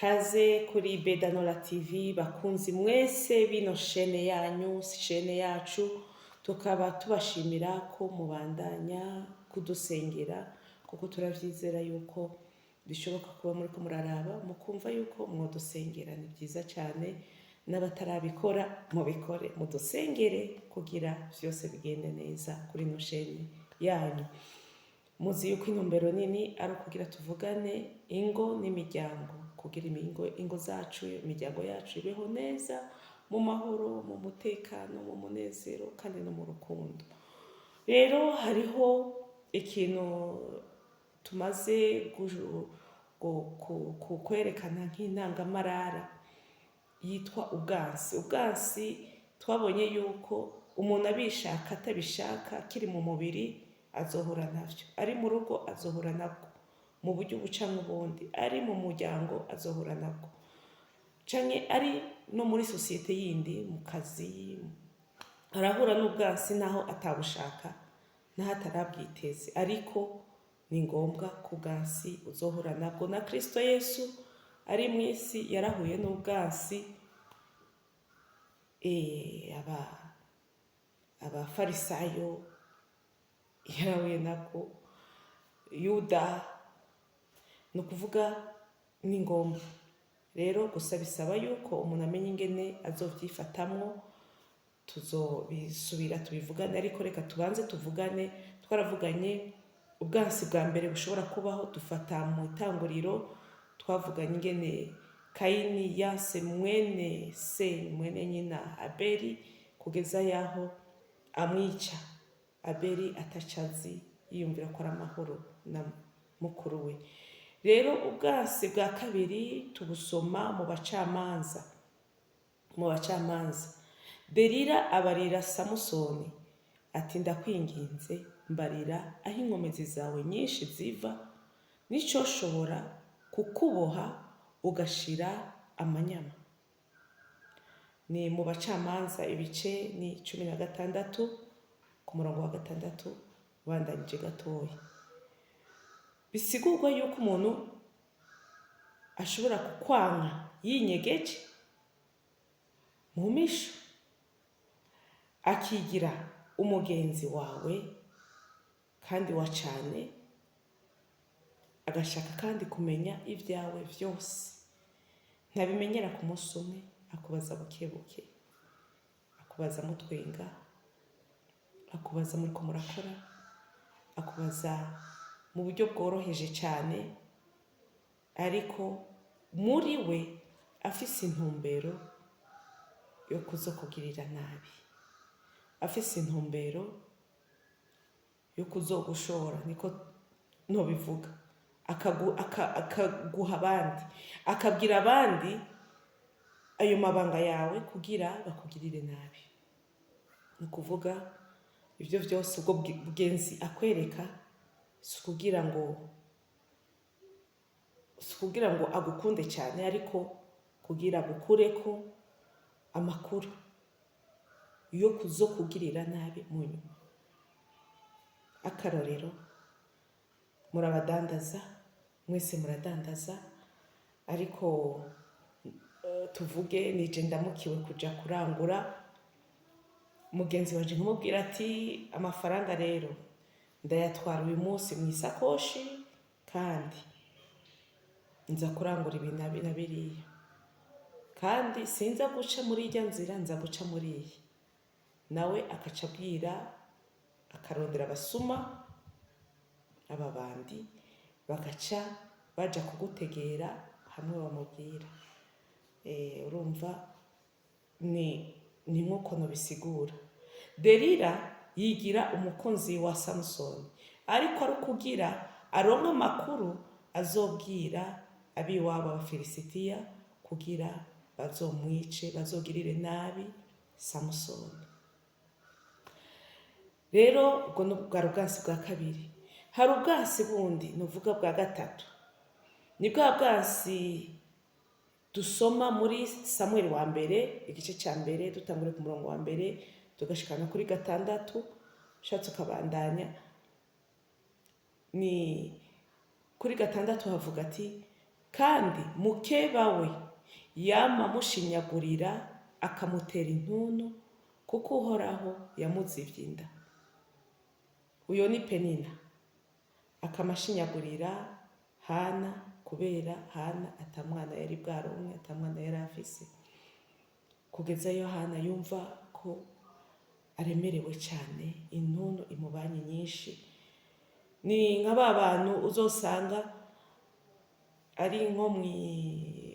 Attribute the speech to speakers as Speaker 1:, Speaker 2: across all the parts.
Speaker 1: Kaze kuri Bedanora TV bakunzi mwese bino shene yanyu, shene yacu, tukaba tubashimira ko mubandanya kudusengera kuko turavyizera yuko bishoboka kuba muriko muraraba mukumva yuko mwodusengera. Ni byiza cyane, n'abatarabikora mubikore, mudusengere kugira vyose bigende neza kuri no shene yanyu. Muzi yuko intumbero nini ari ukugira tuvugane ingo n'imiryango, kugira ingo zacu, imiryango yacu ibeho neza mu mahoro, mu mutekano, mu munezero kandi no mu rukundo. Rero hariho ikintu tumaze kwerekana nk'intangamarara yitwa ubwansi. Ubwansi twabonye yuko umuntu abishaka atabishaka kiri mu mubiri azohura navyo, ari mu rugo azohura nabwo mu buryo buca n'ubundi, ari mu muryango azohura nabwo, canke ari no muri sosiyete yindi, mu kazi arahura n'ubwansi naho atabushaka, naho atarabwiteze, ariko ni ngombwa ko ubwansi uzohura nabwo. Na Kristo Yesu ari mu isi yarahuye n'ubwansi. Abafarisayo yarahuye nabwo, Yuda, ni ukuvuga ni ngombwa rero gusa bisaba yuko umuntu amenya ingene azovyifatamwo. Tuzobisubira tubivugane, ariko reka tubanze tuvugane. Twaravuganye ubwansi bwa mbere bushobora kubaho, dufata mu itanguriro twavuganye ingene Kayini yanse mwene se, mwene nyina Abeli, kugeza yaho amwica. Abeli atacazi, yiyumvira ko ari amahoro na mukuru we. Rero ubwansi bwa kabiri tubusoma mu Bacamanza. Delila abarira Samusoni ati ndakwinginze mbarira aho inkomezi zawe nyinshi ziva, nicoshobora kukuboha ugashira amanyama. Ni mu Bacamanza ibice ni 16 ku murongo wa 6 bandanyije gatoya. Bisigurwa yuko umuntu ashobora kukwanka yinyegeje mu misho, akigira umugenzi wawe kandi wacane, agashaka kandi kumenya ibyawe vyose. Ntabimenyera ku munsi umwe, akubaza buke buke, akubaza mutwenga, akubaza muriko murakora, akubaza mu buryo bworoheje cyane, ariko muri we afise intumbero yo kuzokugirira nabi, afise intumbero yo kuzogushora, niko nobivuga, akaguha abandi, akabwira abandi ayo mabanga yawe kugira bakugirire nabi. Ni ukuvuga ivyo vyose ubwo bugenzi akwereka si kugira ngo agukunde cyane, ariko kugira gukureko amakuru yo kuzokugirira nabi mu nyuma. Akarorero, murabadandaza, mwese muradandaza, ariko tuvuge nije ndamukiwe kuja kurangura, mugenzi wanje nkamubwira ati amafaranga rero ndayatwara uyu munsi mu isakoshi, kandi nza kurangura ibi na biriya, kandi sinza guca muri irya nzira, nza guca muri iyi. Nawe akaca abwira, akarondera abasuma, ababandi, bagaca baja kugutegera hamwe bamubwira. Urumva ni nkuko nobisigura. Delila yigira umukunzi wa Samusoni, ariko ari kugira aronka amakuru azobwira abiwabo Abafilisitiya kugira bazomwice, bazogirire nabi Samusoni. Rero ubwo bwari ubwansi bwa kabiri. Hari ubwansi bundi nuvuga bwa gatatu, ni bwa bwansi dusoma muri Samueli wa mbere igice cya mbere, dutangure ku murongo wa mbere tugashikana kuri 6, ushatse ukabandanya. Ni kuri 6 havuga ati kandi mukeba we yama amushinyagurira akamutera intuntu kuko uhoraho yamuzivye inda. Uyo ni Penina akamashinyagurira Hana kubera Hana atamwana yari bwaronke, atamwana yari afise, kugeza yo Hana yumva ko aremerewe cyane, intuntu imubanye nyinshi. Ni nka ba bantu uzosanga ari nko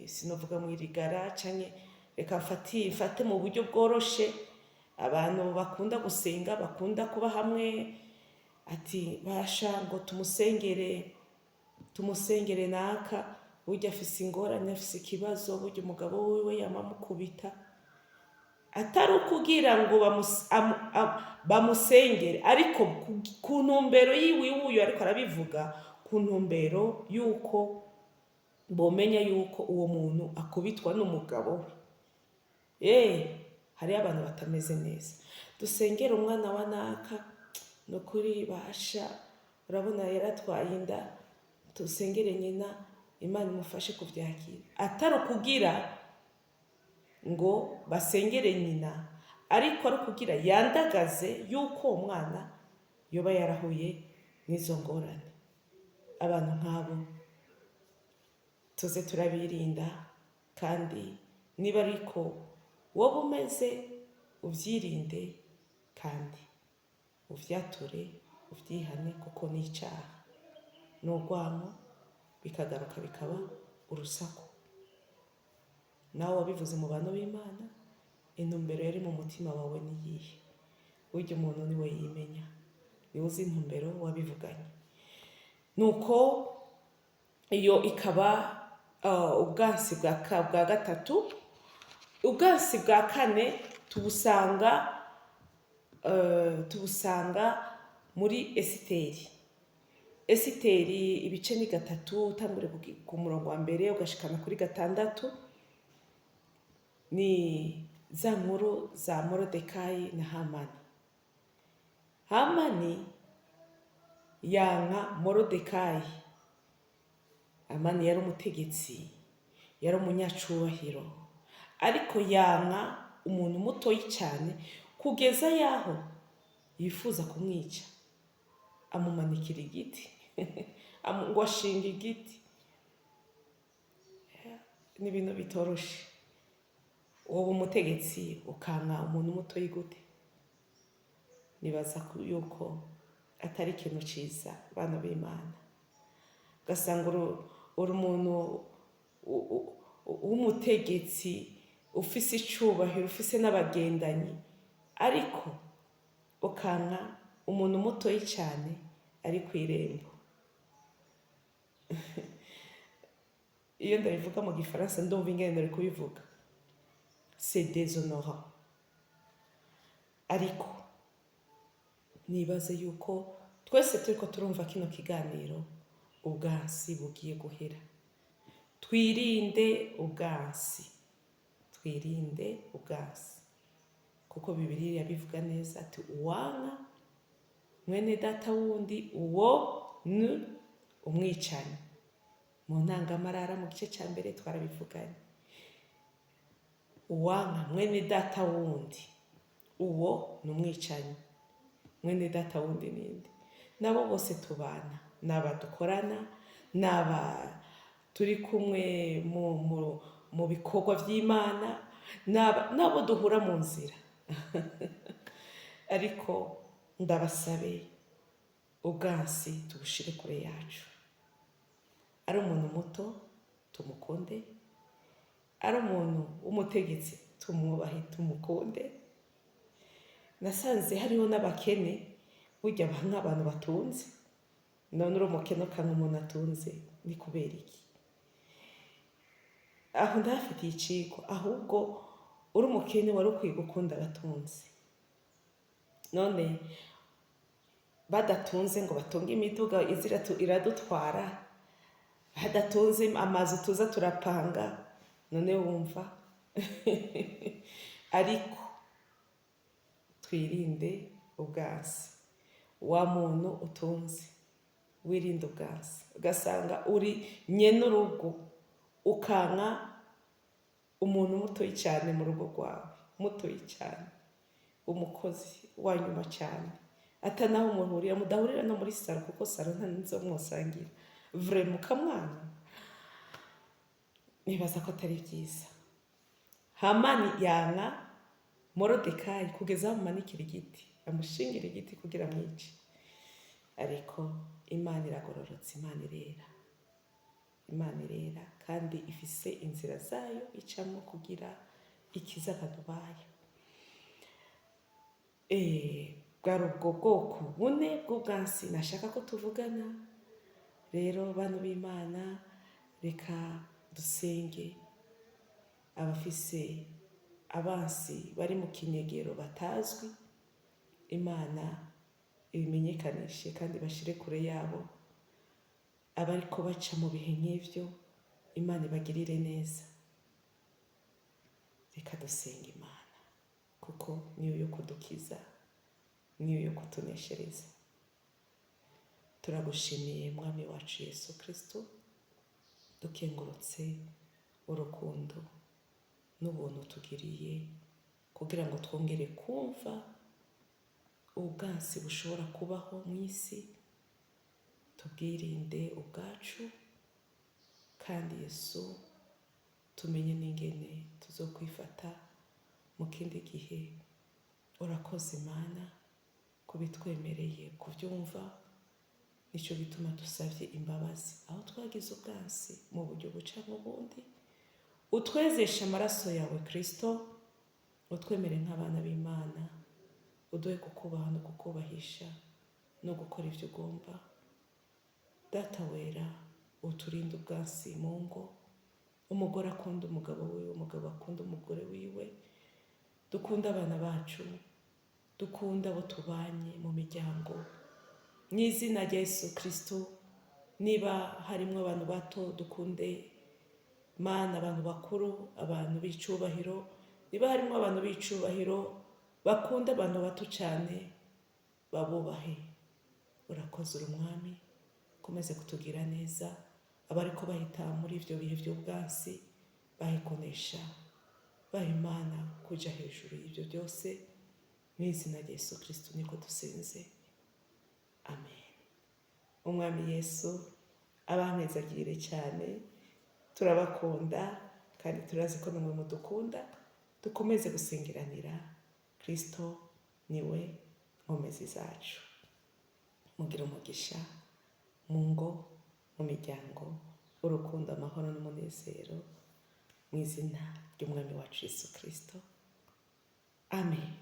Speaker 1: sinovuga mwirigara canke reka mfate mu buryo bworoshe, abantu bakunda gusenga, bakunda kuba hamwe, ati basha ngo tumusengere naka, burya afise ingorane, afise ikibazo, burya umugabo wiwe yamamukubita, atari ukugira ngo bamusengere, ariko ku ntumbero yiwiwe ariko arabivuga ku ntumbero yuko bomenya yuko uwo muntu akubitwa n'umugabo we. Hariyo abantu batameze neza. Dusengere umwana wa naka, no kuri basha, urabona yaratwaye inda, dusengere nyina, Imana imufashe kuvyakira. Atari ukugira ngo basengere nyina, ariko ari ukugira yandagaze yuko uwo mwana yoba yarahuye n'izo ngorane. Abantu nk'abo tuze turabirinda, kandi niba ariko wowe umeze uvyirinde kandi uvyature, uvyihane, kuko ni icaha n'urwanko, bikagaruka bikaba urusaku. Nawe wabivuze mu bantu b'Imana, intumbero yari mu mutima wawe niyihe? Burya umuntu niwe yimenya, niwe uzi intumbero wabivuganye. Nuko iyo ikaba ubwansi bwa gatatu. Ubwansi bwa kane tubusanga muri Esiteri. Esiteri ibice ni 3, utangure ku murongo wa mbere ugashikana kuri 6. Ni za nkuru za Morodekayi na Hamani. Hamani yanka Morodekayi. Hamani yari umutegetsi, yari umunyacubahiro, ariko yanka umuntu mutoyi cyane, kugeza yaho yifuza kumwica, amumanikira igiti ngo ashinga igiti. Ni ibintu bitoroshe. Wowe umutegetsi ukanka umuntu mutoyi gute? Nibaza yuko atari ikintu ciza, bana b'Imana. Ugasanga uri umuntu w'umutegetsi, ufise icubahiro, ufise n'abagendanyi, ariko ukanka umuntu mutoyi cyane ari kw'irembo. Iyo ndabivuga mu gifaransa ndumva ingene ndari kubivuga, c'est déshonorant. Ariko nibaze yuko twese turiko turumva kino kiganiro, ubwansi bugiye guhera. Twirinde ubwansi, twirinde ubwansi, kuko Bibiliya bivuga neza ati uwanka mwene data wundi uwo ni umwicanyi. Mu ntangamarara mu gice cya mbere twarabivuganye. Uwanka mwene data wundi uwo ni umwicanyi. Mwene data wundi ninde? Nabo bose tubana, naba dukorana, naba turi kumwe mu bikorwa by'Imana, nabo duhura mu nzira. Ariko ndabasabe ubwansi tubushire kure yacu. Ari umuntu muto tumukunde, ari umuntu w'umutegetsi tumwubahe, tumukunde. Nasanze hariho n'abakene, burya nk'abantu batunze. None uri umukene ukanka umuntu atunze, ni kubera iki? Aho ndafitiye iciko, ahubwo uri umukene wari ukwiye gukunda abatunzi. None badatunze ngo batunge imiduga iradutwara, badatunze amazu tuza turapanga, none wumva. Ariko twirinde ubwansi. Wa muntu utunze, wirinde ubwansi. Ugasanga uri nyene urugo, ukanka umuntu mutoyi cyane mu rugo rwawe, mutoyi cyane, umukozi wa nyuma cyane, atanaho muhurira, mudahurira no muri salo kuko salo nta nizo mwosangira, vure mukamwana, nibaza ko atari byiza. Hamani yanka Morodekayi kugeza aho amumanikira igiti, amushingira igiti kugira amwice, ariko Imana iragororotse, Imana irera, Imana irera kandi ifise inzira zayo icamo kugira ikiza abantu bayo. Bwari ubwo bwoko bune bw'ubwansi nashaka ko tuvugana. Rero bantu b'Imana, reka dusenge abafise abansi bari mu kinyegero batazwi, Imana ibimenyekanishe kandi bashire kure yabo. Abariko baca mu bihe nk'ivyo, Imana ibagirire neza. Reka dusenga Imana kuko niyo yo kudukiza, niyo yo kutuneshereza. Turagushimiye Mwami wacu Yesu Kristo, dukengurutse urukundo n'ubuntu tugiriye kugira ngo twongere kumva ubwansi bushobora kubaho mu isi, tubwirinde ubwacu, kandi Yesu tumenye n'ingene tuzokwifata mu kindi gihe. Urakoze Mana kubitwemereye kubyumva, nicyo gituma dusabye imbabazi aho twagize ubwansi mu buryo buca mu bundi. Utwezeshe amaraso yawe Kristo, utwemere nk'abana b'Imana, uduhe kukubaha no kukubahisha no gukora ibyo ugomba. Data wera, uturinde ubwansi mu ngo, umugore akunda umugabo wiwe, umugabo akunda umugore wiwe, dukunda abana bacu, dukunda abo tubanye mu miryango, mu izina rya Yesu Kristo. Niba harimo abantu bato, dukunde Mana abantu bakuru, abantu b'icubahiro. Niba harimo abantu b'icubahiro bakunda abantu bato cyane, babubahe. Urakoze uri Umwami, ukomeze kutugira neza. Abariko bahita muri ivyo bihe by'ubwansi, bahikonesha, baha Imana kuja hejuru y'ibyo byose. Mu izina rya Yesu Kristo niko dusenze, amen. Umwami Yesu abamezagire cyane, turabakunda kandi turazi ko namwe mudukunda. Dukomeze gusengeranira, Kristo niwe nkomezi zacu. Mugira umugisha mu ngo, mu miryango, urukundo, amahoro n'umunezero, mu izina ry'Umwami wacu Yesu Kristo, amen.